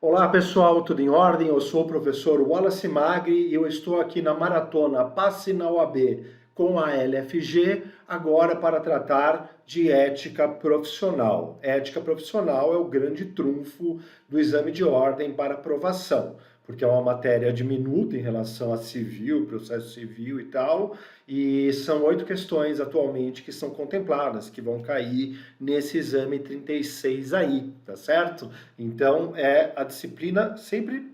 Olá pessoal, tudo em ordem? Eu sou o professor Wallace Magri e eu estou aqui na maratona Passe na OAB com a LFG, agora para tratar de ética profissional. Ética profissional é o grande trunfo do exame de ordem para aprovação, porque é uma matéria diminuta em relação a civil, processo civil e tal, e são 8 questões atualmente que são contempladas, que vão cair nesse exame 36 aí, tá certo? Então, é a disciplina, sempre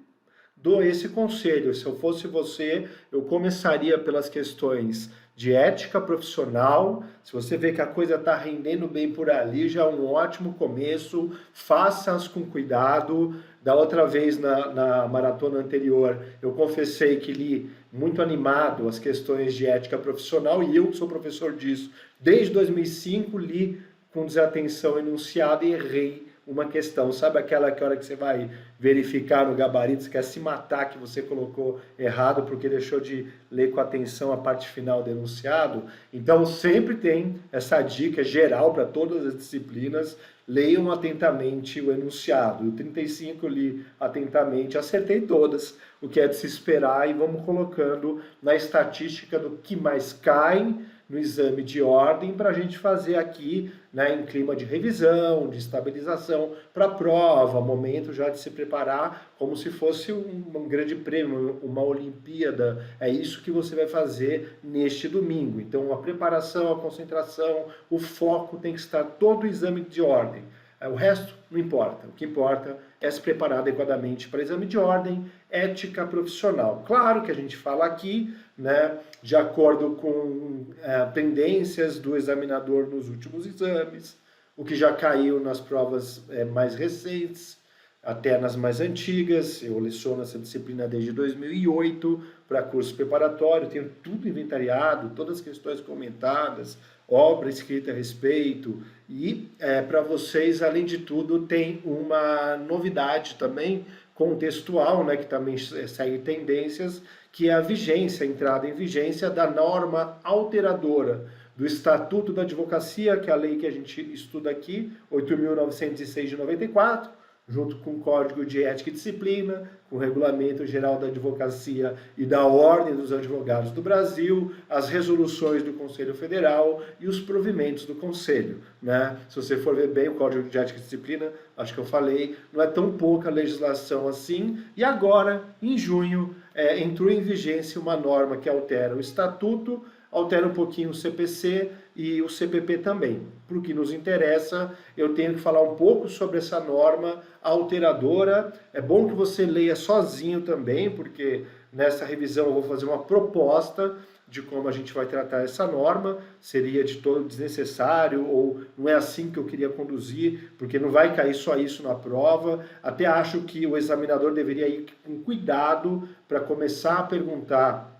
dou esse conselho. Se eu fosse você, eu começaria pelas questões de ética profissional. Se você vê que a coisa está rendendo bem por ali, já é um ótimo começo. Faça-as com cuidado. Da outra vez, na maratona anterior, eu confessei que li muito animado as questões de ética profissional, e eu que sou professor disso desde 2005, li com desatenção enunciado e errei uma questão. Sabe aquela que hora que você vai verificar no gabarito, você quer se matar que você colocou errado porque deixou de ler com atenção a parte final do enunciado? Então sempre tem essa dica geral para todas as disciplinas: leiam atentamente o enunciado. O 35 eu li atentamente, acertei todas, o que é de se esperar, e vamos colocando na estatística do que mais cai no exame de ordem para a gente fazer aqui, né, em clima de revisão, de estabilização para a prova, momento já de se preparar como se fosse um grande prêmio, uma Olimpíada. É isso que você vai fazer neste domingo. Então a preparação, a concentração, o foco tem que estar todo o exame de ordem. O resto não importa. O que importa é se preparar adequadamente para exame de ordem, ética profissional. Claro que a gente fala aqui, né, de acordo com tendências do examinador nos últimos exames, o que já caiu nas provas mais recentes, até nas mais antigas. Eu leciono essa disciplina desde 2008 para curso preparatório, tenho tudo inventariado, todas as questões comentadas, obra escrita a respeito. E para vocês, além de tudo, tem uma novidade também contextual, né, que também segue tendências, que é a vigência, a entrada em vigência da norma alteradora do Estatuto da Advocacia, que é a lei que a gente estuda aqui, 8.906 de 94, junto com o Código de Ética e Disciplina, com o Regulamento Geral da Advocacia e da Ordem dos Advogados do Brasil, as resoluções do Conselho Federal e os provimentos do Conselho, né? Se você for ver bem o Código de Ética e Disciplina, acho que eu falei, não é tão pouca legislação assim. E agora, em junho, entrou em vigência uma norma que altera o Estatuto, altera um pouquinho o CPC e o CPP também. Para o que nos interessa, eu tenho que falar um pouco sobre essa norma alteradora. É bom que você leia sozinho também, porque nessa revisão eu vou fazer uma proposta de como a gente vai tratar essa norma. Seria de todo desnecessário, ou não é assim que eu queria conduzir, porque não vai cair só isso na prova. Até acho que o examinador deveria ir com cuidado para começar a perguntar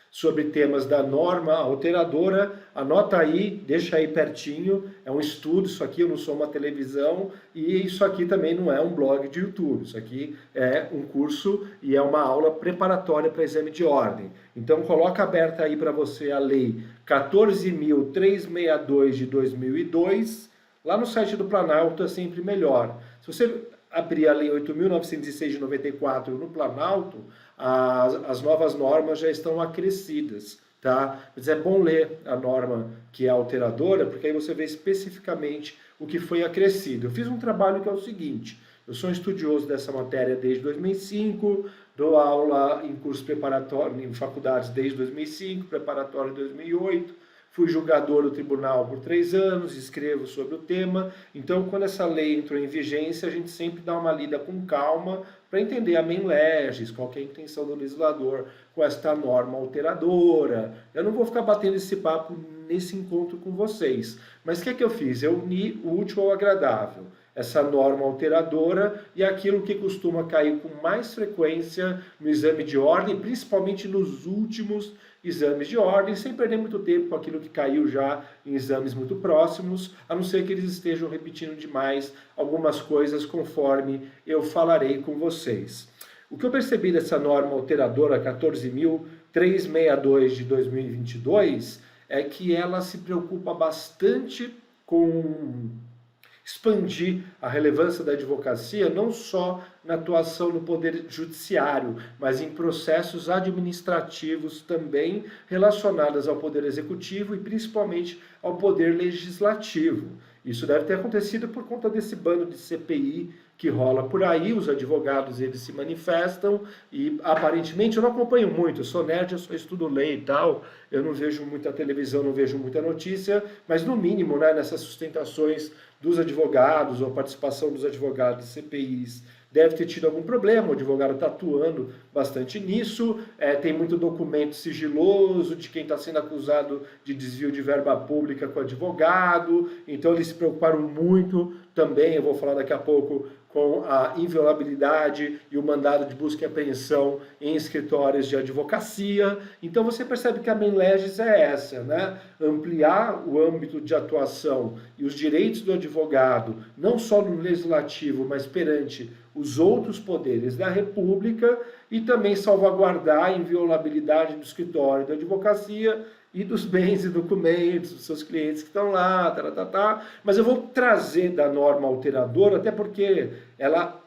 sobre temas da norma alteradora. Anota aí, deixa aí pertinho, é um estudo isso aqui, eu não sou uma televisão, e isso aqui também não é um blog de YouTube, isso aqui é um curso e é uma aula preparatória para exame de ordem. Então coloca aberta aí para você a lei 14.362 de 2002, lá no site do Planalto é sempre melhor. Se você abrir a lei 8.906 de 94 no Planalto, as novas normas já estão acrescidas, tá? Mas é bom ler a norma que é alteradora, porque aí você vê especificamente o que foi acrescido. Eu fiz um trabalho que é o seguinte: eu sou um estudioso dessa matéria desde 2005, dou aula em curso preparatório, em faculdades desde 2005, preparatório em 2008, fui julgador do tribunal por 3 anos, escrevo sobre o tema. Então, quando essa lei entrou em vigência, a gente sempre dá uma lida com calma para entender a main legis, qual que é a intenção do legislador com esta norma alteradora. Eu não vou ficar batendo esse papo nesse encontro com vocês. Mas o que é que eu fiz? Eu uni o útil ao agradável. Essa norma alteradora e aquilo que costuma cair com mais frequência no exame de ordem, principalmente nos últimos exames de ordem, sem perder muito tempo com aquilo que caiu já em exames muito próximos, a não ser que eles estejam repetindo demais algumas coisas, conforme eu falarei com vocês. O que eu percebi dessa norma alteradora 14.362 de 2022 é que ela se preocupa bastante com expandir a relevância da advocacia, não só na atuação no poder judiciário, mas em processos administrativos também relacionados ao poder executivo e principalmente ao poder legislativo. Isso deve ter acontecido por conta desse bando de CPI que rola por aí, os advogados eles se manifestam e aparentemente eu não acompanho muito, eu sou nerd, eu só estudo lei e tal, eu não vejo muita televisão, não vejo muita notícia, mas no mínimo, né, nessas sustentações dos advogados ou participação dos advogados de CPIs, deve ter tido algum problema, o advogado está atuando bastante nisso, tem muito documento sigiloso de quem está sendo acusado de desvio de verba pública com o advogado, então eles se preocuparam muito também, eu vou falar daqui a pouco, com a inviolabilidade e o mandado de busca e apreensão em escritórios de advocacia. Então você percebe que a main legis é essa, né? Ampliar o âmbito de atuação e os direitos do advogado, não só no legislativo, mas perante os outros poderes da República e também salvaguardar a inviolabilidade do escritório da advocacia e dos bens e documentos dos seus clientes que estão lá, mas eu vou trazer da norma alteradora, até porque ela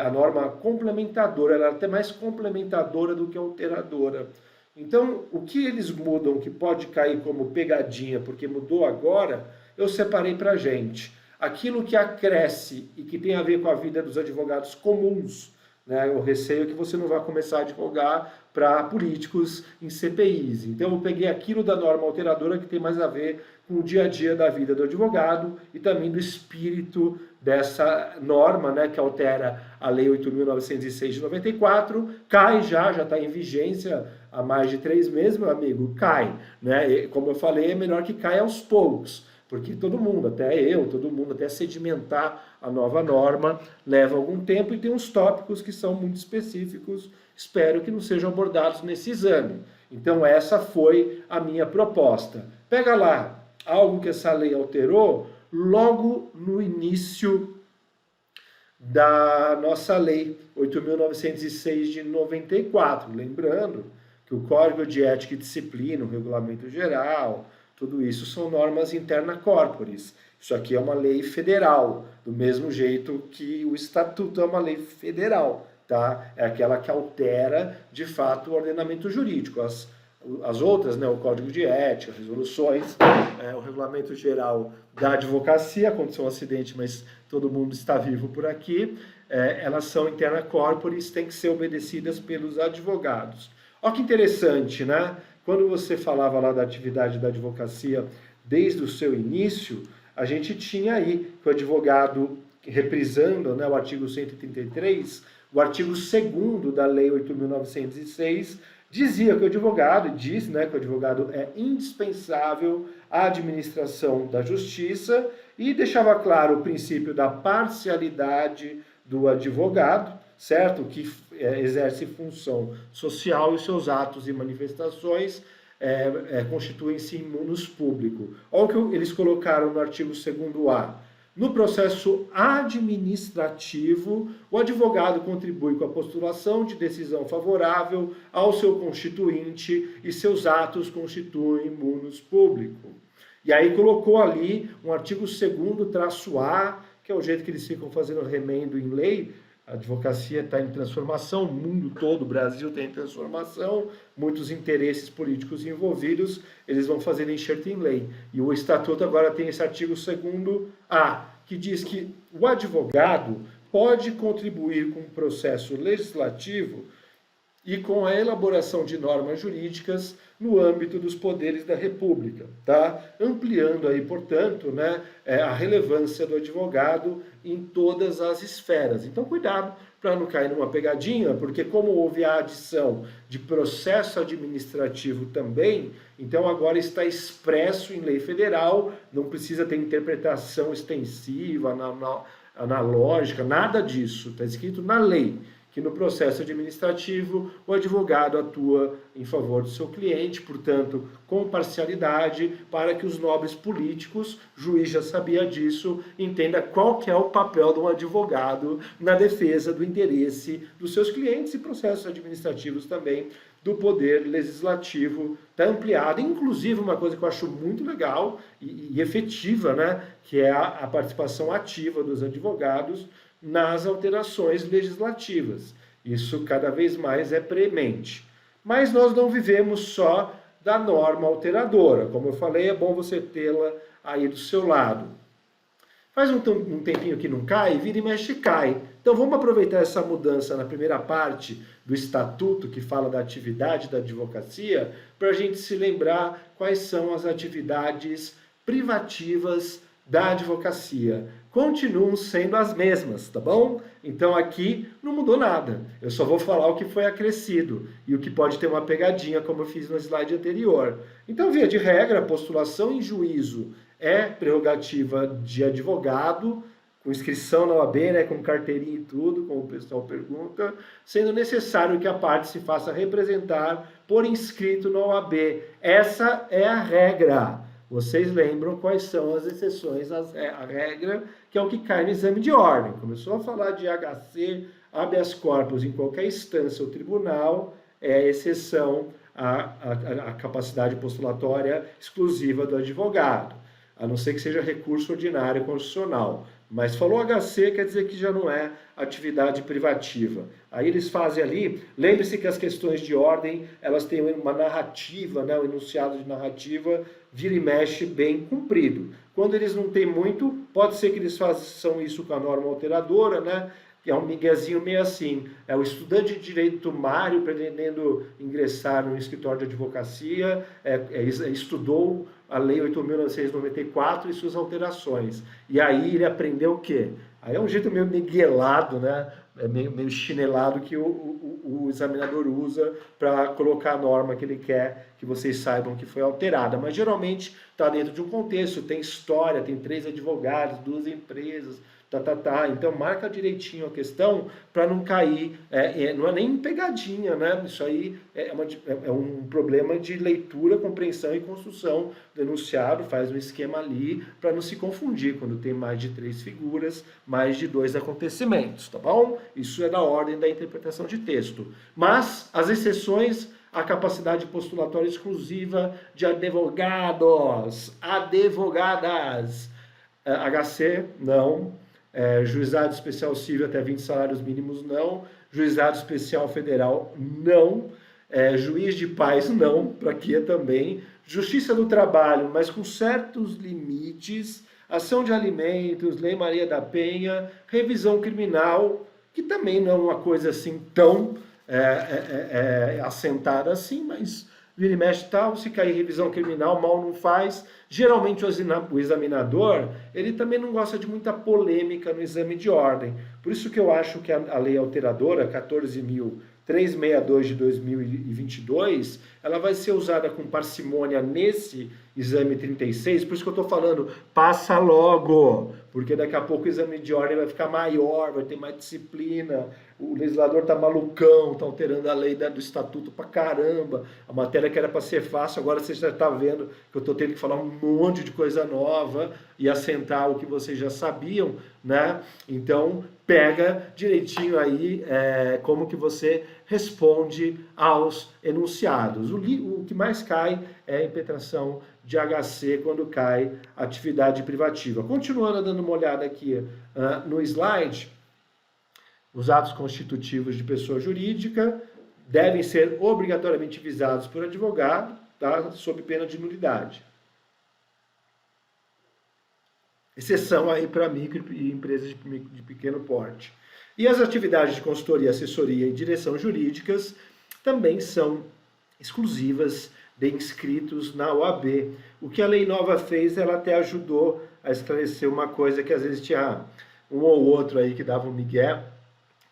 a norma complementadora, ela é até mais complementadora do que alteradora. Então, o que eles mudam, que pode cair como pegadinha, porque mudou agora, eu separei para a gente. Aquilo que acresce e que tem a ver com a vida dos advogados comuns, né? Eu receio que você não vai começar a advogar para políticos em CPIs. Então eu peguei aquilo da norma alteradora que tem mais a ver com o dia a dia da vida do advogado e também do espírito dessa norma, né, que altera a Lei 8.906 de 94, cai já está em vigência há mais de 3 meses, meu amigo, cai. Né? E, como eu falei, é melhor que caia aos poucos, porque todo mundo, todo mundo, até sedimentar a nova norma, leva algum tempo e tem uns tópicos que são muito específicos, espero que não sejam abordados nesse exame. Então essa foi a minha proposta. Pega lá, algo que essa lei alterou logo no início da nossa lei 8.906 de 94, lembrando que o Código de Ética e Disciplina, o Regulamento Geral, tudo isso são normas interna corporis. Isso aqui é uma lei federal, do mesmo jeito que o Estatuto é uma lei federal, tá? É aquela que altera, de fato, o ordenamento jurídico. As outras, né, o Código de Ética, resoluções, o Regulamento Geral da Advocacia, aconteceu um acidente, mas todo mundo está vivo por aqui, elas são interna corporis, têm que ser obedecidas pelos advogados. Olha que interessante, né? Quando você falava lá da atividade da advocacia desde o seu início, a gente tinha aí que o advogado, reprisando, né, o artigo 133, o artigo 2º da Lei 8.906, dizia que o advogado, diz, né, que o advogado é indispensável à administração da justiça e deixava claro o princípio da parcialidade do advogado, certo? Que exerce função social e seus atos e manifestações constituem-se imunos público. Olha o que eles colocaram no artigo 2º-A. No processo administrativo, o advogado contribui com a postulação de decisão favorável ao seu constituinte e seus atos constituem imunos público. E aí colocou ali um artigo 2º-A, que é o jeito que eles ficam fazendo remendo em lei. A advocacia está em transformação, o mundo todo, o Brasil está em transformação, muitos interesses políticos envolvidos, eles vão fazer enxerto em lei. E o Estatuto agora tem esse artigo 2º-A, que diz que o advogado pode contribuir com o processo legislativo e com a elaboração de normas jurídicas no âmbito dos poderes da República, tá? Ampliando aí, portanto, né, a relevância do advogado em todas as esferas. Então, cuidado para não cair numa pegadinha, porque como houve a adição de processo administrativo também, então agora está expresso em lei federal, não precisa ter interpretação extensiva, analógica, nada disso, está escrito na lei, que no processo administrativo o advogado atua em favor do seu cliente, portanto, com parcialidade, para que os nobres políticos, juiz já sabia disso, entenda qual que é o papel de um advogado na defesa do interesse dos seus clientes e processos administrativos também do poder legislativo está ampliado. Inclusive, uma coisa que eu acho muito legal e efetiva, né, que é a participação ativa dos advogados nas alterações legislativas. Isso cada vez mais é premente. Mas nós não vivemos só da norma alteradora. Como eu falei, é bom você tê-la aí do seu lado. Faz um tempinho que não cai, vira e mexe cai. Então vamos aproveitar essa mudança na primeira parte do estatuto, que fala da atividade da advocacia, para a gente se lembrar quais são as atividades privativas da advocacia. Continuam sendo as mesmas, tá bom? Então aqui não mudou nada. Eu só vou falar o que foi acrescido e o que pode ter uma pegadinha, como eu fiz no slide anterior. Então, via de regra, a postulação em juízo é prerrogativa de advogado, com inscrição na OAB, né, com carteirinha e tudo, como o pessoal pergunta, sendo necessário que a parte se faça representar por inscrito na OAB. Essa é a regra. Vocês lembram quais são as exceções, a regra, que é o que cai no exame de ordem. Começou a falar de HC, habeas corpus em qualquer instância ou tribunal, é exceção à capacidade postulatória exclusiva do advogado, a não ser que seja recurso ordinário constitucional. Mas falou HC, quer dizer que já não é atividade privativa. Aí eles fazem ali, lembre-se que as questões de ordem, elas têm uma narrativa, né, um enunciado de narrativa, vira e mexe bem cumprido. Quando eles não têm muito, pode ser que eles façam isso com a norma alteradora, né, que é um miguezinho meio assim, é o estudante de direito primário pretendendo ingressar no escritório de advocacia, estudou a Lei 8.994 e suas alterações. E aí ele aprendeu o quê? Aí é um jeito meio miguelado, né? Meio chinelado que o examinador usa para colocar a norma que ele quer que vocês saibam que foi alterada. Mas geralmente está dentro de um contexto, tem história, tem 3 advogados, 2 empresas, Então marca direitinho a questão para não cair, não é nem pegadinha, né? Isso aí é um problema de leitura, compreensão e construção do enunciado, faz um esquema ali para não se confundir quando tem mais de 3 figuras, mais de 2 acontecimentos, tá bom? Isso é da ordem da interpretação de texto. Mas as exceções à capacidade postulatória exclusiva de advogados, advogadas, HC, não. Juizado especial civil até 20 salários mínimos, não. Juizado especial federal, não. Juiz de paz, não. Para que também. Justiça do trabalho, mas com certos limites. Ação de alimentos, Lei Maria da Penha. Revisão criminal, que também não é uma coisa assim tão assentada assim, mas vira e mexe tal, se cair revisão criminal, mal não faz. Geralmente o examinador, ele também não gosta de muita polêmica no exame de ordem. Por isso que eu acho que a lei alteradora, 14.362 de 2022, ela vai ser usada com parcimônia nesse exame 36, por isso que eu estou falando, passa logo, porque daqui a pouco o exame de ordem vai ficar maior, vai ter mais disciplina, o legislador tá malucão, tá alterando a lei do estatuto pra caramba, a matéria que era para ser fácil, agora você já tá vendo que eu tô tendo que falar um monte de coisa nova e assentar o que vocês já sabiam, né? Então, pega direitinho aí como que você responde aos enunciados. O que mais cai é a impetração de HC quando cai atividade privativa. Continuando dando uma olhada aqui no slide, os atos constitutivos de pessoa jurídica devem ser obrigatoriamente visados por advogado, tá? Sob pena de nulidade. Exceção aí para micro e empresas de pequeno porte. E as atividades de consultoria, assessoria e direção jurídicas também são exclusivas de inscritos na OAB. O que a lei nova fez, ela até ajudou a esclarecer uma coisa que às vezes tinha um ou outro aí que dava um migué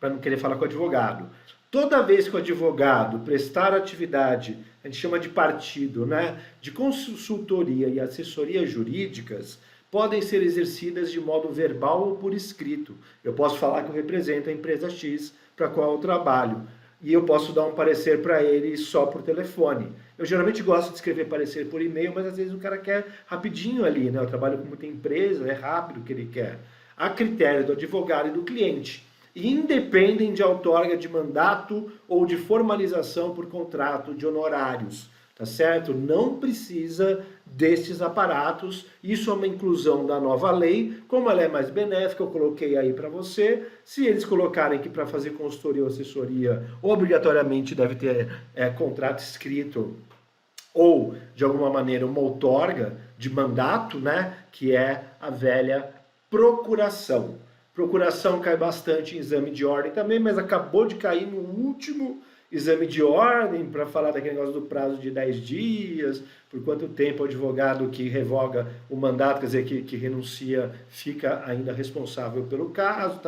para não querer falar com o advogado. Toda vez que o advogado prestar atividade, a gente chama de partido, né, de consultoria e assessoria jurídicas, podem ser exercidas de modo verbal ou por escrito. Eu posso falar que eu represento a empresa X para a qual eu trabalho. E eu posso dar um parecer para ele só por telefone. Eu geralmente gosto de escrever parecer por e-mail, mas às vezes o cara quer rapidinho ali, né? Eu trabalho com muita empresa, é rápido o que ele quer. A critério do advogado e do cliente. E independem de outorga de mandato ou de formalização por contrato de honorários. tá certo? Não precisa destes aparatos, isso é uma inclusão da nova lei, como ela é mais benéfica, eu coloquei aí para você. Se eles colocarem que para fazer consultoria ou assessoria, obrigatoriamente deve ter contrato escrito, ou, de alguma maneira, uma outorga de mandato, né, que é a velha procuração. Procuração cai bastante em exame de ordem também, mas acabou de cair no último exame de ordem para falar daquele negócio do prazo de 10 dias, por quanto tempo o advogado que revoga o mandato, quer dizer, que renuncia, fica ainda responsável pelo caso,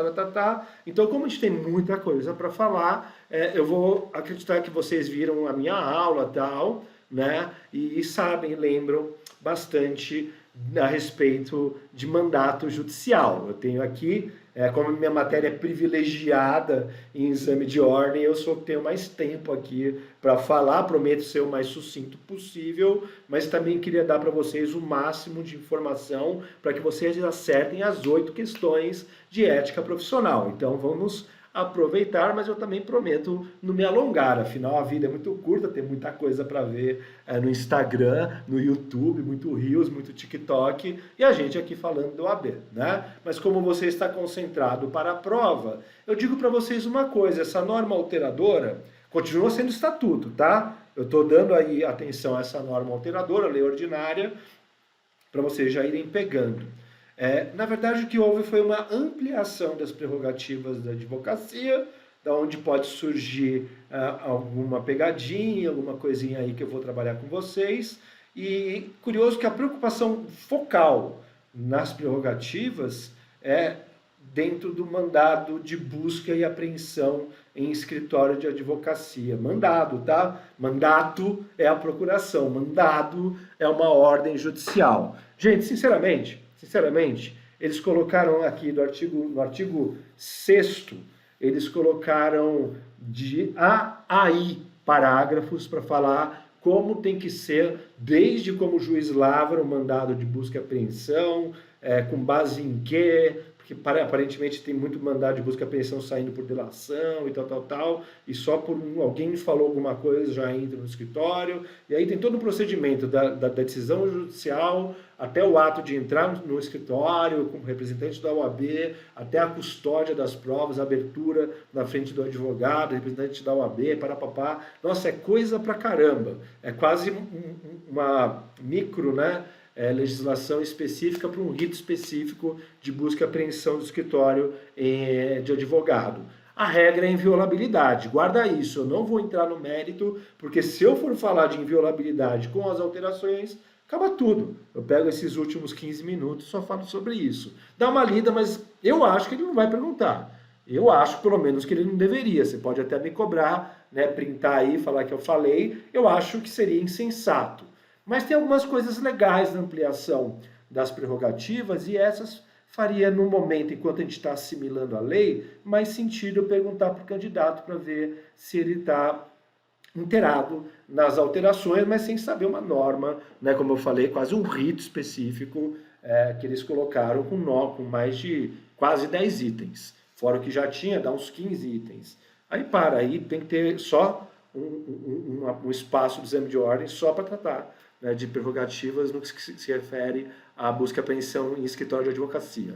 Então, como a gente tem muita coisa para falar, eu vou acreditar que vocês viram a minha aula, tal, né, e sabem, lembram bastante a respeito de mandato judicial. Eu tenho aqui, como minha matéria é privilegiada em exame de ordem, eu só tenho mais tempo aqui para falar, prometo ser o mais sucinto possível, mas também queria dar para vocês o máximo de informação para que vocês acertem as 8 questões de ética profissional. Então vamos aproveitar, mas eu também prometo não me alongar, afinal a vida é muito curta, tem muita coisa para ver no Instagram, no YouTube, muito Reels, muito TikTok, e a gente aqui falando do OAB, né? Mas como você está concentrado para a prova, eu digo para vocês uma coisa, essa norma alteradora continua sendo estatuto, tá? Eu estou dando aí atenção a essa norma alteradora, lei ordinária, para vocês já irem pegando. Na verdade, o que houve foi uma ampliação das prerrogativas da advocacia, da onde pode surgir alguma pegadinha, alguma coisinha aí que eu vou trabalhar com vocês. E curioso que a preocupação focal nas prerrogativas é dentro do mandado de busca e apreensão em escritório de advocacia. Mandado, tá? Mandato é a procuração, mandado é uma ordem judicial. Gente, sinceramente, eles colocaram aqui no artigo 6º, eles colocaram de A a I parágrafos para falar como tem que ser, desde como o juiz lavra o mandado de busca e apreensão, com base em quê, porque aparentemente tem muito mandado de busca e apreensão saindo por delação e tal, e só por alguém falou alguma coisa já entra no escritório, e aí tem todo o procedimento da decisão judicial até o ato de entrar no escritório como representante da OAB, até a custódia das provas, a abertura na frente do advogado, representante da OAB, parapapá. Nossa, é coisa pra caramba. É quase uma micro, né, legislação específica para um rito específico de busca e apreensão do escritório de advogado. A regra é inviolabilidade, guarda isso, eu não vou entrar no mérito, porque se eu for falar de inviolabilidade com as alterações, acaba tudo. Eu pego esses últimos 15 minutos e só falo sobre isso. Dá uma lida, mas eu acho que ele não vai perguntar. Eu acho, pelo menos, que ele não deveria. Você pode até me cobrar, né, printar aí, falar que eu falei. Eu acho que seria insensato. Mas tem algumas coisas legais na ampliação das prerrogativas e essas faria no momento, enquanto a gente está assimilando a lei, mais sentido eu perguntar para o candidato para ver se ele está inteirado nas alterações, mas sem saber uma norma, né, como eu falei, quase um rito específico que eles colocaram com mais de quase 10 itens. Fora o que já tinha, dá uns 15 itens. Aí tem que ter só um espaço do exame de ordem só para tratar, né, de prerrogativas no que se refere à busca e apreensão em escritório de advocacia.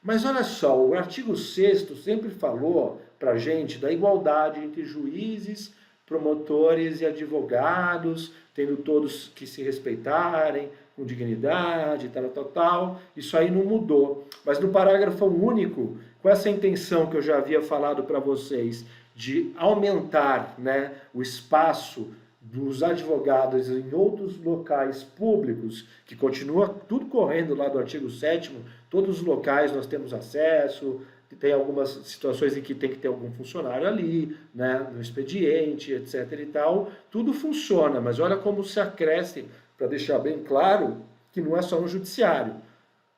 Mas olha só, o artigo 6º sempre falou para a gente da igualdade entre juízes, promotores e advogados, tendo todos que se respeitarem, com dignidade, tal. Isso aí não mudou. Mas no parágrafo único, com essa intenção que eu já havia falado para vocês, de aumentar, né, o espaço dos advogados em outros locais públicos, que continua tudo correndo lá do artigo 7º, todos os locais nós temos acesso, tem algumas situações em que tem que ter algum funcionário ali, né, no expediente, etc. e tal, tudo funciona, mas olha como se acresce, para deixar bem claro, que não é só no judiciário.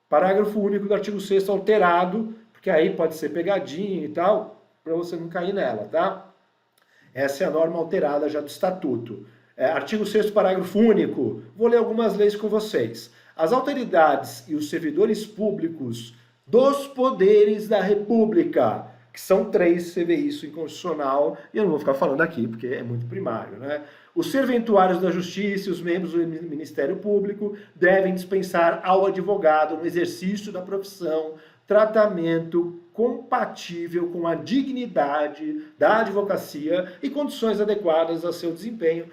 Parágrafo único do artigo 6º alterado, porque aí pode ser pegadinha e tal, para você não cair nela, tá? Essa é a norma alterada já do Estatuto. Artigo 6º, parágrafo único. Vou ler algumas leis com vocês. As autoridades e os servidores públicos dos poderes da República, que são 3, você vê isso em constitucional, e eu não vou ficar falando aqui, porque é muito primário, né? Os serventuários da Justiça e os membros do Ministério Público devem dispensar ao advogado, no exercício da profissão, tratamento compatível com a dignidade da advocacia e condições adequadas ao seu desempenho,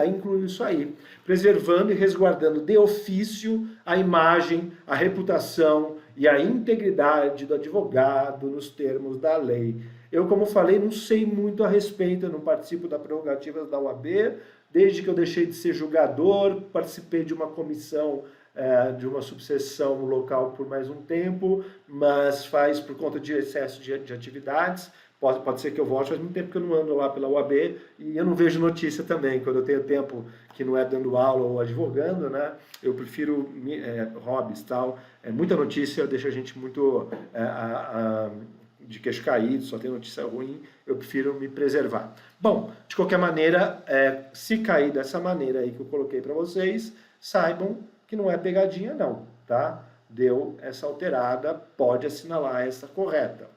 incluindo isso aí, preservando e resguardando de ofício a imagem, a reputação e a integridade do advogado nos termos da lei. Eu, como falei, não sei muito a respeito, eu não participo das prerrogativas da OAB, desde que eu deixei de ser julgador, participei de uma comissão de uma subseção local por mais um tempo, mas faz por conta de excesso de atividades. Pode ser que eu volte, faz muito tempo que eu não ando lá pela OAB e eu não vejo notícia também. Quando eu tenho tempo que não é dando aula ou advogando, né, eu prefiro hobbies e tal. Muita notícia deixa a gente muito de queixo caído, só tem notícia ruim, eu prefiro me preservar. Bom, de qualquer maneira, se cair dessa maneira aí que eu coloquei para vocês, saibam que não é pegadinha não, tá? Deu essa alterada, pode assinalar essa correta.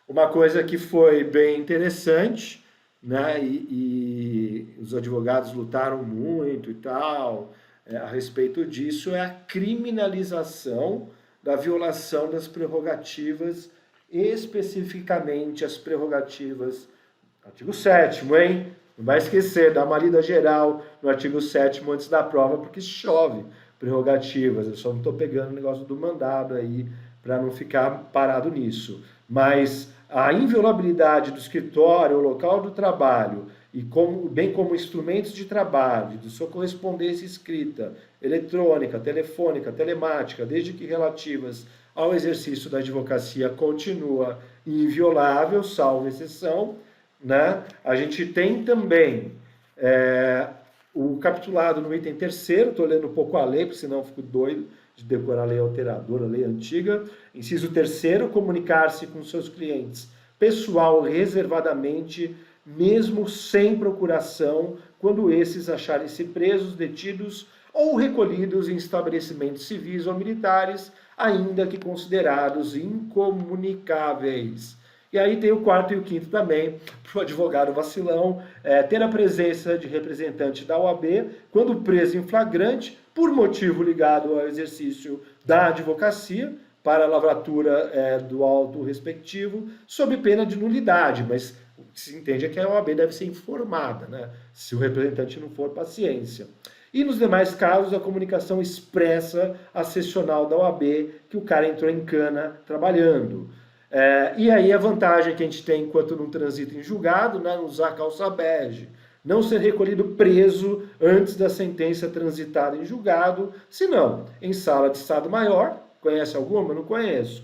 Uma coisa que foi bem interessante, né, e os advogados lutaram muito e tal, a respeito disso, é a criminalização da violação das prerrogativas, especificamente as prerrogativas, artigo 7º, hein? Não vai esquecer, dá uma lida geral no artigo 7º antes da prova, porque chove prerrogativas. Eu só não estou pegando o negócio do mandado aí, para não ficar parado nisso. Mas a inviolabilidade do escritório ou local do trabalho, bem como instrumentos de trabalho, de sua correspondência escrita, eletrônica, telefônica, telemática, desde que relativas ao exercício da advocacia, continua inviolável, salvo exceção, né? A gente tem também o capitulado no item 3º, estou lendo um pouco a lei, porque senão eu fico doido de decorar a lei alteradora, a lei antiga. Inciso 3º, comunicar-se com seus clientes pessoal reservadamente, mesmo sem procuração, quando esses acharem-se presos, detidos ou recolhidos em estabelecimentos civis ou militares, ainda que considerados incomunicáveis. E aí tem o 4º e o 5º também, para o advogado vacilão, ter a presença de representante da OAB quando preso em flagrante, por motivo ligado ao exercício da advocacia, para a lavratura do auto respectivo, sob pena de nulidade, mas o que se entende é que a OAB deve ser informada, né? Se o representante não for, paciência. E nos demais casos, a comunicação expressa a sessional da OAB que o cara entrou em cana trabalhando. E aí a vantagem que a gente tem enquanto não transita em julgado, né, usar calça bege, não ser recolhido preso antes da sentença transitada em julgado, senão em sala de estado maior, conhece alguma? Não conheço.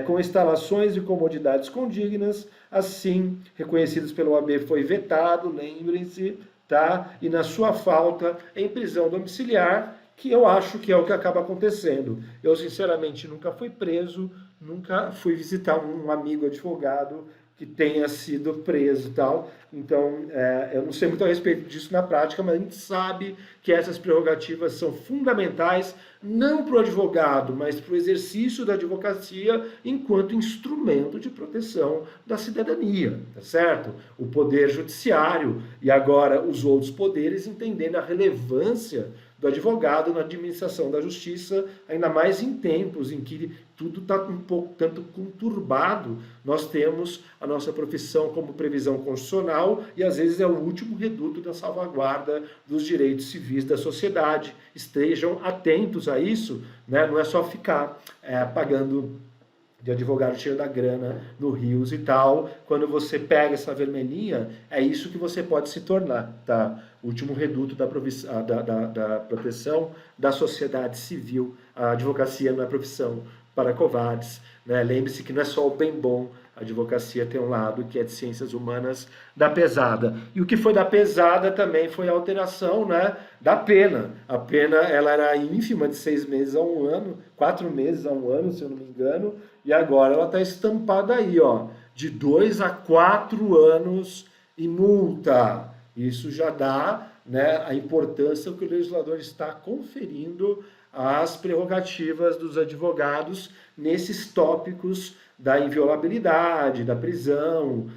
Com instalações e comodidades condignas, assim reconhecidas pelo OAB, foi vetado, lembrem-se, tá? E na sua falta, em prisão domiciliar, que eu acho que é o que acaba acontecendo. Eu, sinceramente, nunca fui preso, nunca fui visitar um amigo advogado que tenha sido preso e tal. Então, eu não sei muito a respeito disso na prática, mas a gente sabe que essas prerrogativas são fundamentais, não para o advogado, mas para o exercício da advocacia enquanto instrumento de proteção da cidadania, tá certo? O poder judiciário e agora os outros poderes entendendo a relevância do advogado na administração da justiça, ainda mais em tempos em que tudo está um pouco tanto conturbado. Nós temos a nossa profissão como previsão constitucional e às vezes é o último reduto da salvaguarda dos direitos civis da sociedade. Estejam atentos a isso, né? Não é só ficar pagando de advogado cheio da grana no Rios e tal. Quando você pega essa vermelhinha, é isso que você pode se tornar, tá? O último reduto da proteção da sociedade civil. A advocacia não é profissão para covardes, né? Lembre-se que não é só o bem bom, a advocacia tem um lado que é de ciências humanas da pesada. E o que foi da pesada também foi a alteração, né, da pena. A pena ela era ínfima, de 6 meses a 1 ano, 4 meses a 1 ano, se eu não me engano, e agora ela está estampada aí, ó, de 2 a 4 anos e multa. Isso já dá, né, a importância que o legislador está conferindo as prerrogativas dos advogados nesses tópicos da inviolabilidade, da prisão,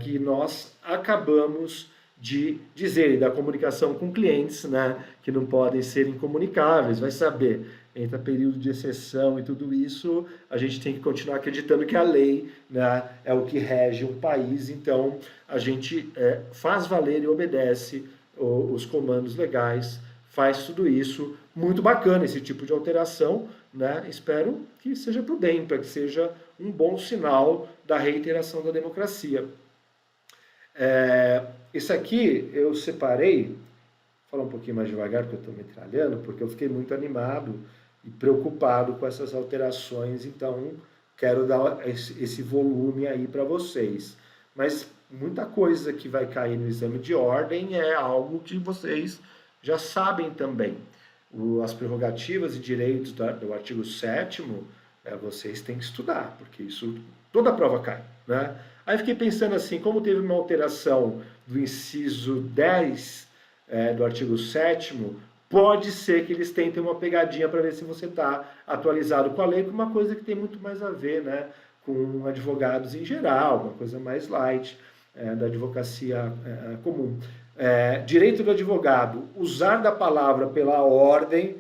que nós acabamos de dizer, e da comunicação com clientes, né, que não podem ser incomunicáveis, vai saber, entre período de exceção e tudo isso, a gente tem que continuar acreditando que a lei, né, é o que rege um país, então a gente faz valer e obedece os comandos legais, faz tudo isso, muito bacana esse tipo de alteração, né, espero que seja prudente, para que seja um bom sinal da reiteração da democracia. Isso aqui eu separei, vou falar um pouquinho mais devagar porque eu estou metralhando, porque eu fiquei muito animado e preocupado com essas alterações, então quero dar esse volume aí para vocês. Mas muita coisa que vai cair no exame de ordem é algo que vocês já sabem também. As prerrogativas e direitos do artigo 7º, vocês têm que estudar, porque isso, toda a prova cai, né? Aí fiquei pensando assim, como teve uma alteração do inciso 10 do artigo 7º, pode ser que eles tentem uma pegadinha para ver se você está atualizado com a lei, com uma coisa que tem muito mais a ver, né, com advogados em geral, uma coisa mais light da advocacia comum. Direito do advogado, usar da palavra pela ordem,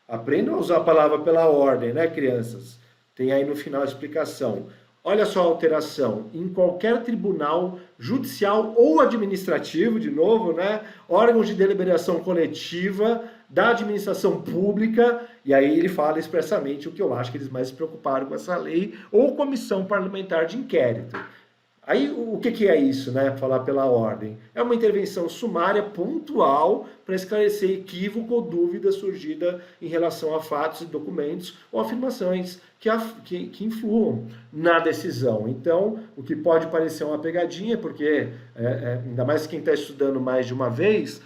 aprendam a usar a palavra pela ordem, né, crianças? Tem aí no final a explicação. Olha só a alteração, em qualquer tribunal judicial ou administrativo, de novo, né, órgãos de deliberação coletiva da administração pública, e aí ele fala expressamente o que eu acho que eles mais se preocuparam com essa lei, ou comissão parlamentar de inquérito. Aí o que é isso, né? Falar pela ordem. É uma intervenção sumária, pontual, para esclarecer equívoco ou dúvida surgida em relação a fatos e documentos ou afirmações que influam na decisão. Então, o que pode parecer uma pegadinha, porque ainda mais quem está estudando mais de uma vez,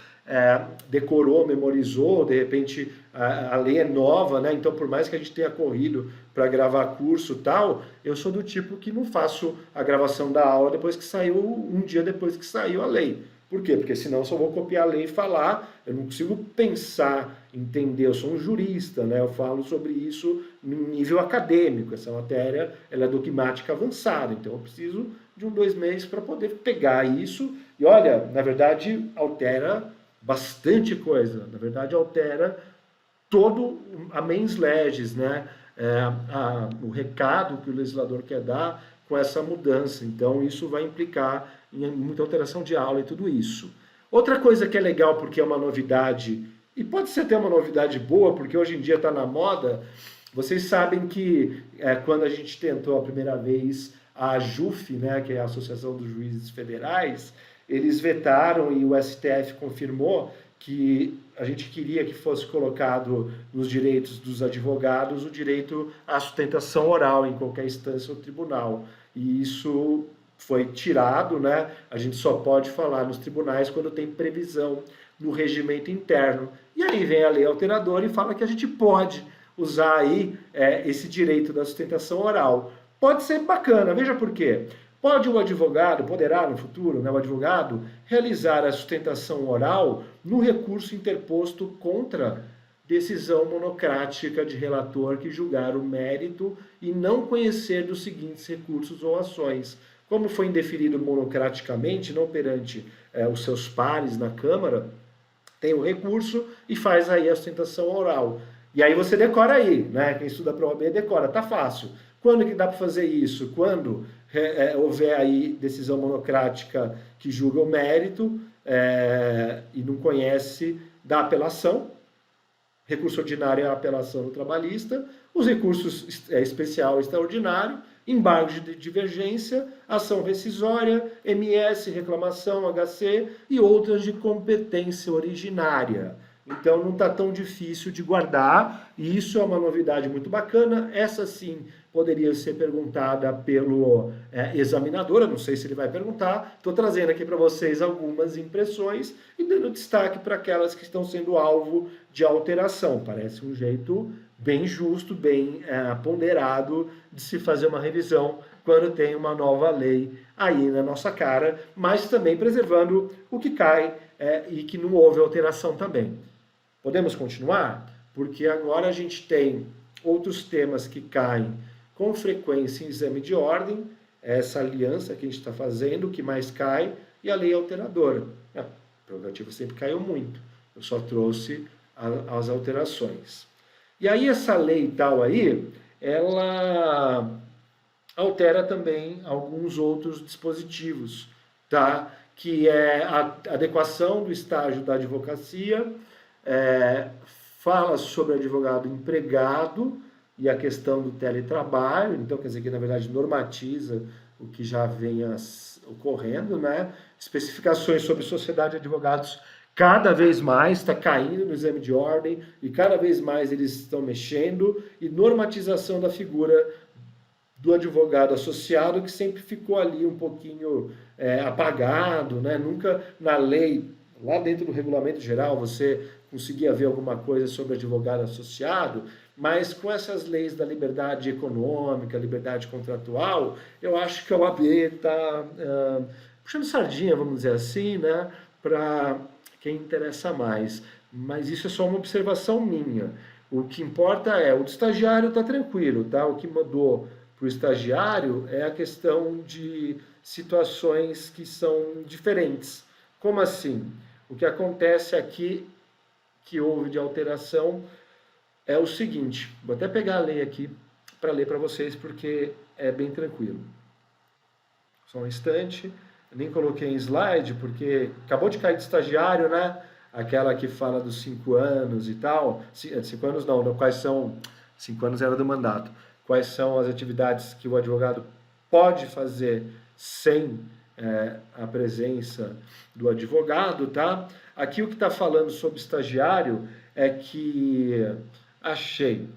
decorou, memorizou, de repente a lei é nova, né? Então por mais que a gente tenha corrido para gravar curso e tal, eu sou do tipo que não faço a gravação da aula depois que saiu, um dia depois que saiu a lei. Por quê? Porque senão eu só vou copiar a lei e falar, eu não consigo pensar, entender, eu sou um jurista, né? Eu falo sobre isso em nível acadêmico, essa matéria ela é dogmática avançada, então eu preciso de 2 meses para poder pegar isso, e olha, na verdade altera bastante coisa, na verdade altera todo a mens legis, né? O recado que o legislador quer dar com essa mudança. Então isso vai implicar em muita alteração de aula e tudo isso. Outra coisa que é legal porque é uma novidade, e pode ser até uma novidade boa, porque hoje em dia está na moda, vocês sabem que quando a gente tentou a primeira vez a AJUF, né, que é a Associação dos Juízes Federais, eles vetaram e o STF confirmou que a gente queria que fosse colocado nos direitos dos advogados o direito à sustentação oral em qualquer instância ou tribunal. E isso foi tirado, né? A gente só pode falar nos tribunais quando tem previsão no regimento interno. E aí vem a lei alteradora e fala que a gente pode usar aí esse direito da sustentação oral. Pode ser bacana, veja por quê. Pode o advogado, poderá no futuro, né, o advogado, realizar a sustentação oral no recurso interposto contra decisão monocrática de relator que julgar o mérito e não conhecer dos seguintes recursos ou ações. Como foi indeferido monocraticamente, não perante os seus pares na Câmara, tem o recurso e faz aí a sustentação oral. E aí você decora aí, né? Quem estuda para a OAB decora, tá fácil. Quando que dá para fazer isso? Quando houver aí decisão monocrática que julga o mérito e não conhece da apelação, recurso ordinário é a apelação no trabalhista, os recursos especial e extraordinário, embargo de divergência, ação rescisória, MS, reclamação, HC e outras de competência originária. Então não está tão difícil de guardar, e isso é uma novidade muito bacana. Essa sim poderia ser perguntada pelo examinador, eu não sei se ele vai perguntar. Estou trazendo aqui para vocês algumas impressões e dando destaque para aquelas que estão sendo alvo de alteração. Parece um jeito bem justo, bem ponderado de se fazer uma revisão quando tem uma nova lei aí na nossa cara, mas também preservando o que cai e que não houve alteração também. Podemos continuar? porque agora a gente tem outros temas que caem com frequência em exame de ordem, essa aliança que a gente está fazendo, o que mais cai, e a lei alteradora. A prerrogativa sempre caiu muito, eu só trouxe as alterações. E aí essa lei tal aí, ela altera também alguns outros dispositivos, tá? Que é a adequação do estágio da advocacia, fala sobre advogado empregado e a questão do teletrabalho, então quer dizer que na verdade normatiza o que já vem ocorrendo, né? Especificações sobre sociedade de advogados cada vez mais está caindo no exame de ordem e cada vez mais eles estão mexendo, e normatização da figura do advogado associado, que sempre ficou ali um pouquinho apagado, né? Nunca na lei, lá dentro do regulamento geral, você conseguia ver alguma coisa sobre advogado associado, mas com essas leis da liberdade econômica, liberdade contratual, eu acho que a OAB está puxando sardinha, vamos dizer assim, né? Para quem interessa mais. Mas isso é só uma observação minha. O que importa é, o do estagiário está tranquilo, tá? O que mudou para o estagiário é a questão de situações que são diferentes. Como assim? O que acontece aqui, que houve de alteração, é o seguinte, vou até pegar a lei aqui para ler para vocês, porque é bem tranquilo. Só um instante, eu nem coloquei em slide, porque acabou de cair de estagiário, né? Aquela que fala dos 5 anos e tal. 5 anos não, quais são... 5 anos era do mandato. Quais são as atividades que o advogado pode fazer sem a presença do advogado, tá? Aqui o que está falando sobre estagiário é que achei.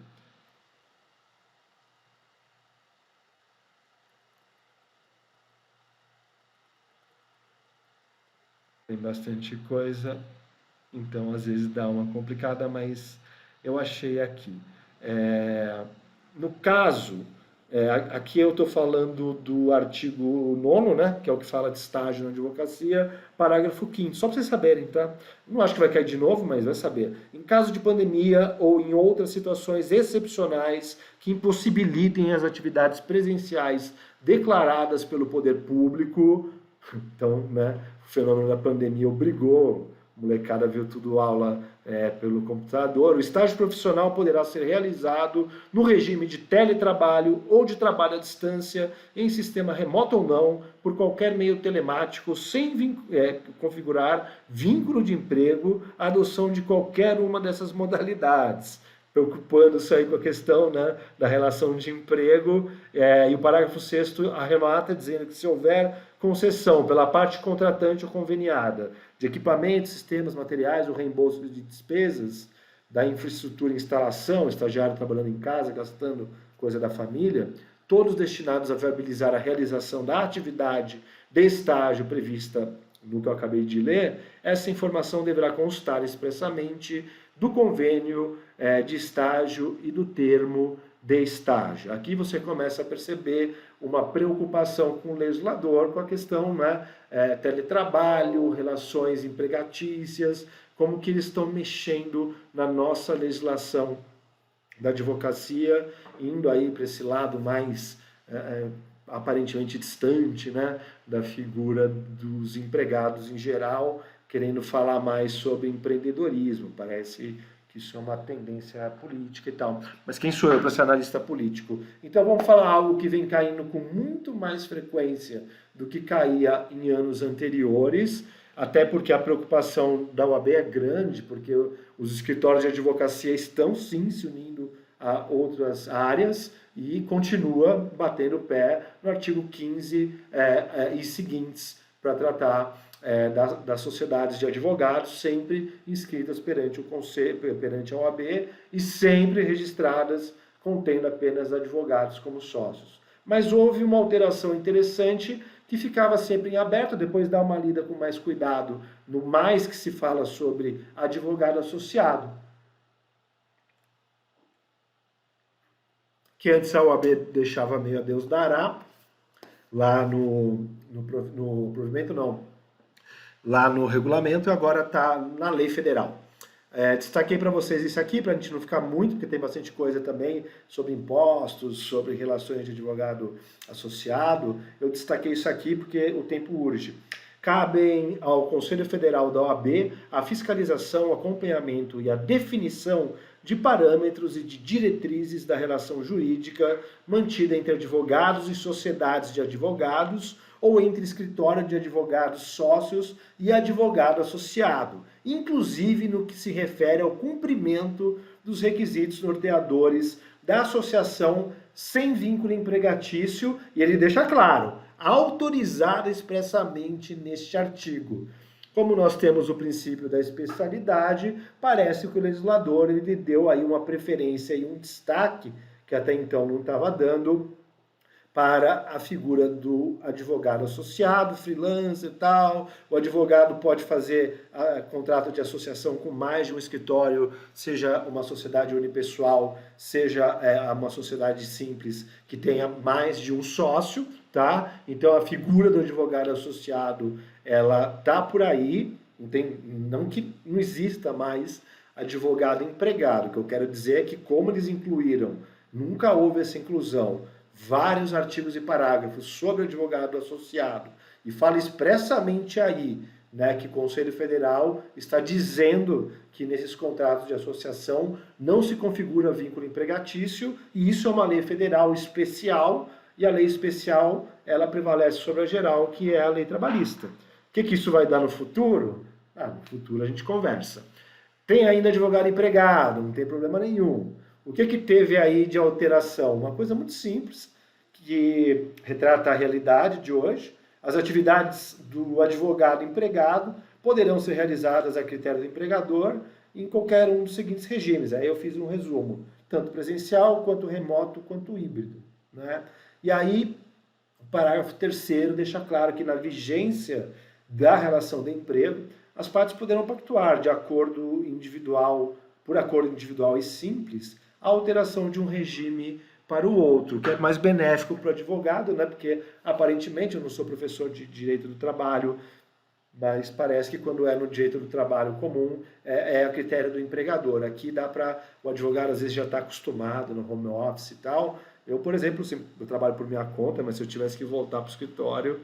Tem bastante coisa, então às vezes dá uma complicada, mas eu achei aqui. No caso, aqui eu estou falando do artigo 9º, né, que é o que fala de estágio na advocacia, parágrafo 5º, só para vocês saberem, tá? Não acho que vai cair de novo, mas vai saber. Em caso de pandemia ou em outras situações excepcionais que impossibilitem as atividades presenciais declaradas pelo poder público, então, né, o fenômeno da pandemia obrigou, a molecada viu tudo aula pelo computador. O estágio profissional poderá ser realizado no regime de teletrabalho ou de trabalho à distância, em sistema remoto ou não, por qualquer meio telemático, sem configurar vínculo de emprego, a adoção de qualquer uma dessas modalidades. Preocupando-se aí com a questão, né, da relação de emprego, e o parágrafo 6º arremata dizendo que se houver concessão pela parte contratante ou conveniada de equipamentos, sistemas, materiais ou reembolso de despesas da infraestrutura e instalação, estagiário trabalhando em casa, gastando coisa da família, todos destinados a viabilizar a realização da atividade de estágio prevista no que eu acabei de ler, essa informação deverá constar expressamente do convênio de estágio e do termo de estágio. Aqui você começa a perceber uma preocupação com o legislador com a questão, né, teletrabalho, relações empregatícias, como que eles estão mexendo na nossa legislação da advocacia, indo aí para esse lado mais aparentemente distante, né, da figura dos empregados em geral, querendo falar mais sobre empreendedorismo. Parece que isso é uma tendência política e tal. Mas quem sou eu para ser analista político? Então vamos falar algo que vem caindo com muito mais frequência do que caía em anos anteriores, até porque a preocupação da OAB é grande, porque os escritórios de advocacia estão sim se unindo a outras áreas e continua batendo o pé no artigo 15 e seguintes para tratar das sociedades de advogados, sempre inscritas perante o Conselho, perante a OAB e sempre registradas contendo apenas advogados como sócios. Mas houve uma alteração interessante que ficava sempre em aberto, depois dá uma lida com mais cuidado no mais que se fala sobre advogado associado. Que antes a OAB deixava meio a Deus dará, lá no provimento não, lá no regulamento, e agora está na lei federal. Destaquei para vocês isso aqui, para a gente não ficar muito, porque tem bastante coisa também sobre impostos, sobre relações de advogado associado. Eu destaquei isso aqui porque o tempo urge. Cabem ao Conselho Federal da OAB a fiscalização, o acompanhamento e a definição de parâmetros e de diretrizes da relação jurídica mantida entre advogados e sociedades de advogados ou entre escritório de advogados sócios e advogado associado, inclusive no que se refere ao cumprimento dos requisitos norteadores da associação sem vínculo empregatício, e ele deixa claro, autorizada expressamente neste artigo. Como nós temos o princípio da especialidade, parece que o legislador ele deu aí uma preferência e um destaque, que até então não estava dando, para a figura do advogado associado, freelancer e tal. O advogado pode fazer contrato de associação com mais de um escritório, seja uma sociedade unipessoal, seja uma sociedade simples que tenha mais de um sócio, tá? Então a figura do advogado associado, ela tá por aí, não que não exista mais advogado empregado. O que eu quero dizer é que como eles incluíram, nunca houve essa inclusão, vários artigos e parágrafos sobre o advogado associado, e fala expressamente aí, né, que o Conselho Federal está dizendo que nesses contratos de associação não se configura vínculo empregatício, e isso é uma lei federal especial, e a lei especial, ela prevalece sobre a geral, que é a lei trabalhista. O que isso vai dar no futuro? No futuro a gente conversa. Tem ainda advogado empregado, não tem problema nenhum. O que teve aí de alteração? Uma coisa muito simples, que retrata a realidade de hoje. As atividades do advogado empregado poderão ser realizadas a critério do empregador em qualquer um dos seguintes regimes. Aí eu fiz um resumo, tanto presencial, quanto remoto, quanto híbrido, né? E aí, o parágrafo 3º deixa claro que na vigência da relação de emprego, as partes poderão pactuar de acordo individual, por acordo individual e simples, a alteração de um regime para o outro, que é mais benéfico para o advogado, né? Porque aparentemente eu não sou professor de direito do trabalho, mas parece que quando é no direito do trabalho comum, é a critério do empregador. Aqui dá para o advogado às vezes já está acostumado no home office e tal. Eu, por exemplo, eu trabalho por minha conta, mas se eu tivesse que voltar para o escritório,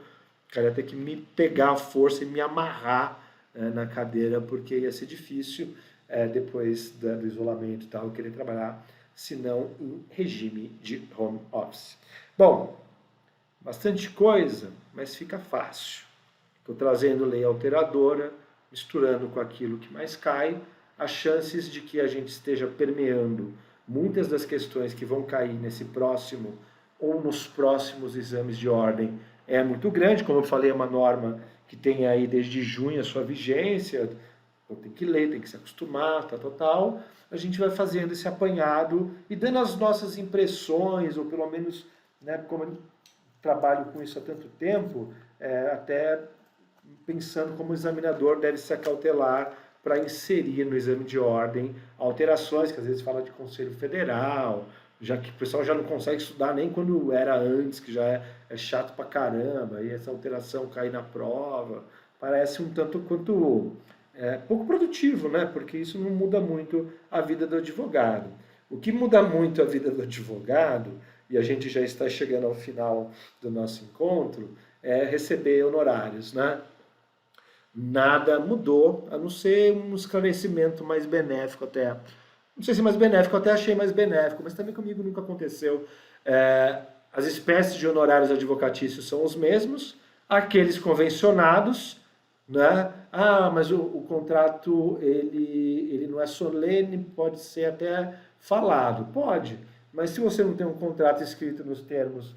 eu ia ter que me pegar à força e me amarrar na cadeira, porque ia ser difícil depois do isolamento e tal, eu querer trabalhar, se não em regime de home office. Bom, bastante coisa, mas fica fácil. Estou trazendo lei alteradora, misturando com aquilo que mais cai, as chances de que a gente esteja permeando muitas das questões que vão cair nesse próximo ou nos próximos exames de ordem é muito grande. Como eu falei, é uma norma que tem aí desde junho a sua vigência, então tem que ler, tem que se acostumar, tal. A gente vai fazendo esse apanhado e dando as nossas impressões, ou pelo menos, né, como eu trabalho com isso há tanto tempo, até pensando como o examinador deve se acautelar para inserir no exame de ordem alterações, que às vezes fala de Conselho Federal, já que o pessoal já não consegue estudar nem quando era antes, que já é chato pra caramba, e essa alteração cair na prova, parece um tanto quanto pouco produtivo, né? Porque isso não muda muito a vida do advogado. O que muda muito a vida do advogado, e a gente já está chegando ao final do nosso encontro, é receber honorários, né? Nada mudou, a não ser um esclarecimento mais benéfico até. Não sei se mais benéfico, até achei mais benéfico, mas também comigo nunca aconteceu. As espécies de honorários advocatícios são os mesmos, aqueles convencionados, né? Mas o contrato ele não é solene, pode ser até falado. Pode, mas se você não tem um contrato escrito nos termos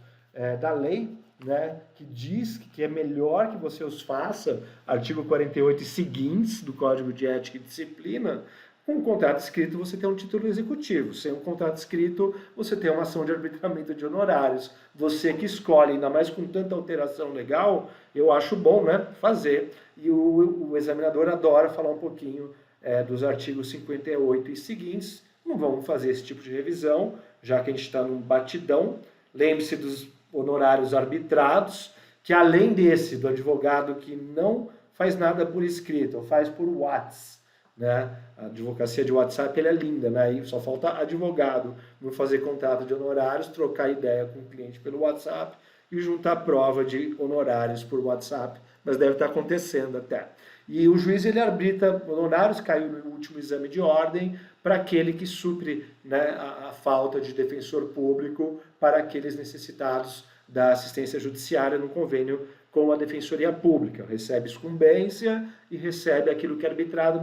da lei, né, que diz que é melhor que você os faça, artigo 48 e seguintes do Código de Ética e Disciplina, com um contrato escrito você tem um título executivo, sem um contrato escrito você tem uma ação de arbitramento de honorários. Você que escolhe, ainda mais com tanta alteração legal, eu acho bom, né, fazer. E o examinador adora falar um pouquinho dos artigos 58 e seguintes. Não vamos fazer esse tipo de revisão, já que a gente está num batidão. Lembre-se dos honorários arbitrados, que além desse, do advogado que não faz nada por escrito, ou faz por WhatsApp, né? A advocacia de WhatsApp ela é linda, né? E só falta advogado não fazer contrato de honorários, trocar ideia com o cliente pelo WhatsApp e juntar prova de honorários por WhatsApp, mas deve estar acontecendo até. E o juiz ele arbitra honorários, caiu no último exame de ordem, para aquele que supre, né, a falta de defensor público para aqueles necessitados da assistência judiciária no convênio com a Defensoria Pública. Recebe sucumbência e recebe aquilo que é arbitrado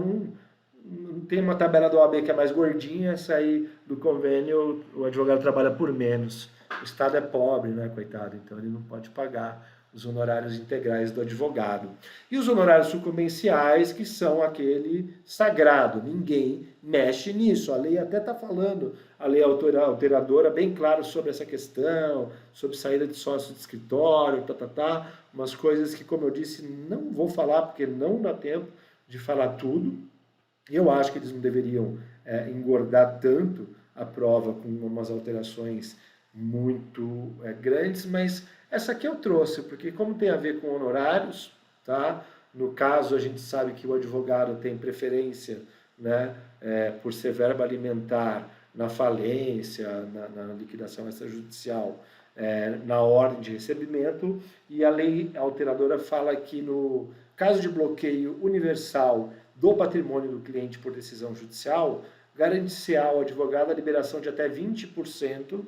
tem uma tabela do OAB que é mais gordinha, essa aí do convênio o advogado trabalha por menos. O Estado é pobre, né, coitado, então ele não pode pagar os honorários integrais do advogado. E os honorários sucumbenciais, que são aquele sagrado, ninguém mexe nisso. A lei até está falando, a lei alteradora, bem claro sobre essa questão, sobre saída de sócio de escritório, umas coisas que, como eu disse, não vou falar, porque não dá tempo de falar tudo. Eu acho que eles não deveriam engordar tanto a prova com umas alterações muito grandes, mas essa aqui eu trouxe, porque como tem a ver com honorários, tá? No caso, a gente sabe que o advogado tem preferência, né, por ser verba alimentar na falência, na liquidação extrajudicial, na ordem de recebimento, e a lei alteradora fala que no caso de bloqueio universal do patrimônio do cliente por decisão judicial, garante-se ao advogado a liberação de até 20%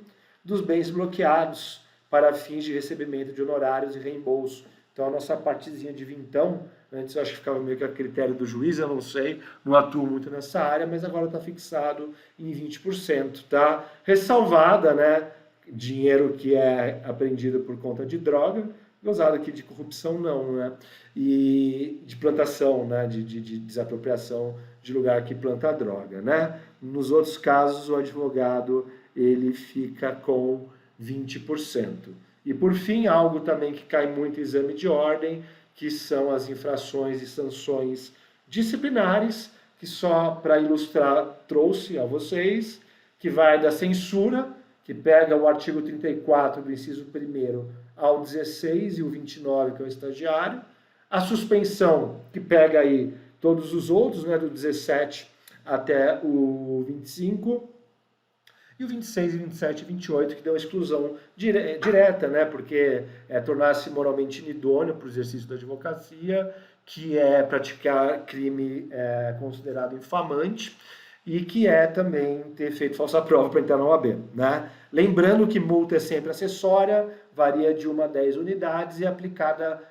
dos bens bloqueados para fins de recebimento de honorários e reembolso. Então, a nossa partezinha de vintão, antes eu acho que ficava meio que a critério do juiz, eu não sei, não atuo muito nessa área, mas agora está fixado em 20%, tá? Ressalvada, né, dinheiro que é apreendido por conta de droga, gozado aqui de corrupção não, né? E de plantação, né? De desapropriação de lugar que planta droga, né? Nos outros casos, o advogado ele fica com 20%. E por fim, algo também que cai muito em exame de ordem, que são as infrações e sanções disciplinares, que só para ilustrar trouxe a vocês, que vai da censura, que pega o artigo 34 do inciso 1º ao 16 e o 29, que é o estagiário. A suspensão, que pega aí todos os outros, né, do 17 até o 25. E o 26, 27 e 28, que dão exclusão direta, né, porque tornar-se moralmente inidôneo para o exercício da advocacia, que é praticar crime considerado infamante, e que é também ter feito falsa prova para entrar na OAB, né? Lembrando que multa é sempre acessória, varia de 1 a 10 unidades e é aplicada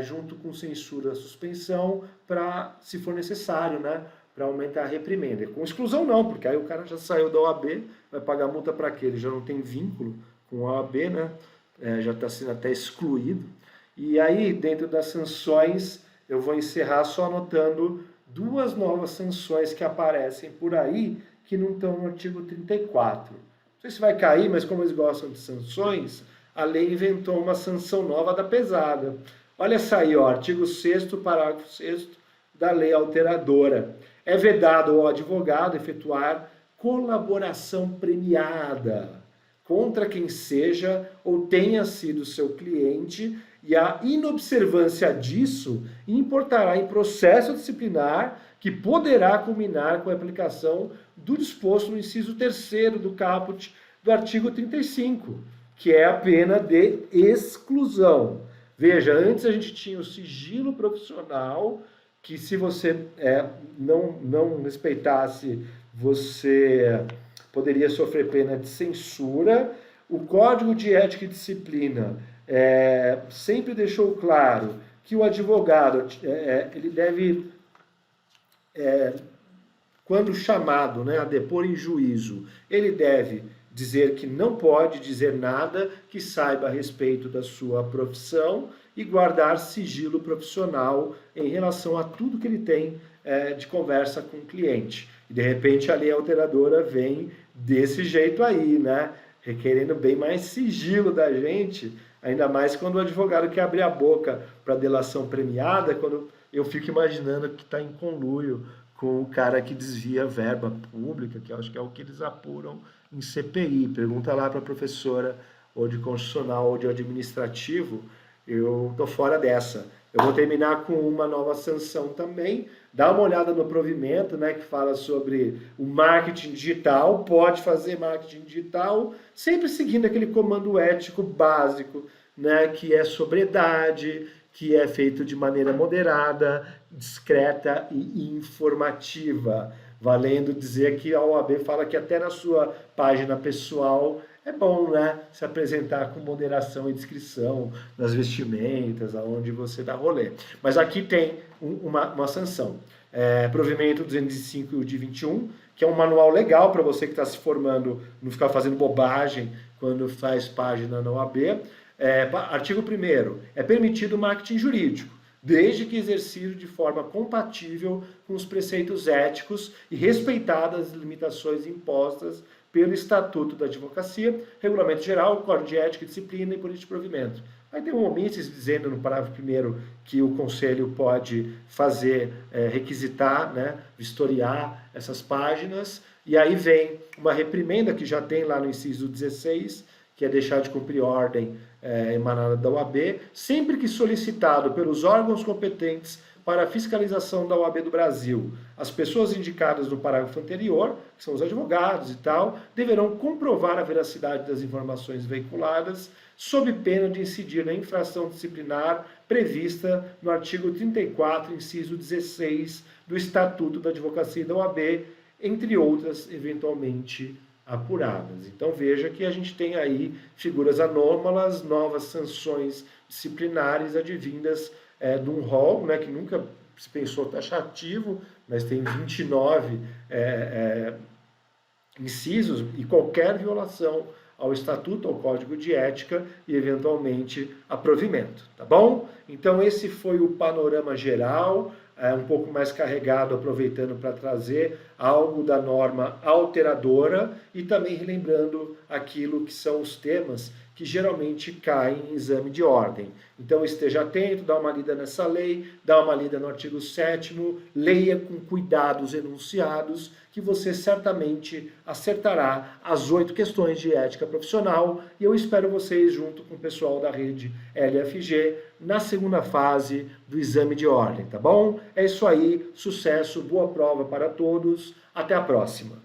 junto com censura, suspensão, para, se for necessário, né, para aumentar a reprimenda. Com exclusão não, porque aí o cara já saiu da OAB, vai pagar multa para quê? Ele já não tem vínculo com a OAB, né? Já está sendo até excluído. E aí, dentro das sanções, eu vou encerrar só anotando 2 novas sanções que aparecem por aí, que não estão no artigo 34. Não sei se vai cair, mas como eles gostam de sanções, a lei inventou uma sanção nova da pesada. Olha essa aí, ó, artigo 6º, parágrafo 6º da lei alteradora. É vedado ao advogado efetuar colaboração premiada contra quem seja ou tenha sido seu cliente, e a inobservância disso importará em processo disciplinar que poderá culminar com a aplicação do disposto no inciso 3º do caput do artigo 35, que é a pena de exclusão. Veja, antes a gente tinha o sigilo profissional, que se você não respeitasse, você poderia sofrer pena de censura. O Código de Ética e Disciplina sempre deixou claro que o advogado ele deve, quando chamado, né, a depor em juízo, ele deve dizer que não pode dizer nada que saiba a respeito da sua profissão e guardar sigilo profissional em relação a tudo que ele tem de conversa com o cliente. E de repente a lei alteradora vem desse jeito aí, né? Requerendo bem mais sigilo da gente, ainda mais quando o advogado quer abrir a boca para delação premiada, quando eu fico imaginando que está em conluio com o cara que desvia verba pública, que eu acho que é o que eles apuram em CPI. Pergunta lá para a professora, ou de constitucional ou de administrativo, eu tô fora dessa. Eu vou terminar com uma nova sanção também. Dá uma olhada no provimento, né, que fala sobre o marketing digital. Pode fazer marketing digital, sempre seguindo aquele comando ético básico, né, que é sobriedade, que é feito de maneira moderada, discreta e informativa. Valendo dizer que a OAB fala que até na sua página pessoal é bom, né, se apresentar com moderação e discrição nas vestimentas, aonde você dá rolê. Mas aqui tem uma sanção. Provimento 205 de 21, que é um manual legal para você que está se formando, não ficar fazendo bobagem quando faz página na OAB. Artigo 1º, é permitido marketing jurídico, desde que exercido de forma compatível com os preceitos éticos e respeitadas as limitações impostas pelo Estatuto da Advocacia, Regulamento Geral, Código de Ética e Disciplina e Política de Provimento. Aí tem um omício dizendo no parágrafo 1º que o Conselho pode fazer, requisitar, né, vistoriar essas páginas, e aí vem uma reprimenda que já tem lá no inciso 16, que é deixar de cumprir ordem emanada da OAB, sempre que solicitado pelos órgãos competentes para a fiscalização da OAB do Brasil. As pessoas indicadas no parágrafo anterior, que são os advogados e tal, deverão comprovar a veracidade das informações veiculadas, sob pena de incidir na infração disciplinar prevista no artigo 34, inciso 16 do Estatuto da Advocacia e da OAB, entre outras, eventualmente apuradas. Então veja que a gente tem aí figuras anômalas, novas sanções disciplinares advindas de um rol, né, que nunca se pensou taxativo, mas tem 29 incisos, e qualquer violação ao Estatuto, ao Código de Ética e, eventualmente, a provimento, tá bom? Então esse foi o panorama geral, um pouco mais carregado, aproveitando para trazer algo da norma alteradora e também relembrando aquilo que são os temas que geralmente caem em exame de ordem. Então esteja atento, dá uma lida nessa lei, dá uma lida no artigo 7º, leia com cuidado os enunciados, que você certamente acertará as 8 questões de ética profissional, e eu espero vocês junto com o pessoal da rede LFG na segunda fase do exame de ordem, tá bom? É isso aí, sucesso, boa prova para todos, até a próxima!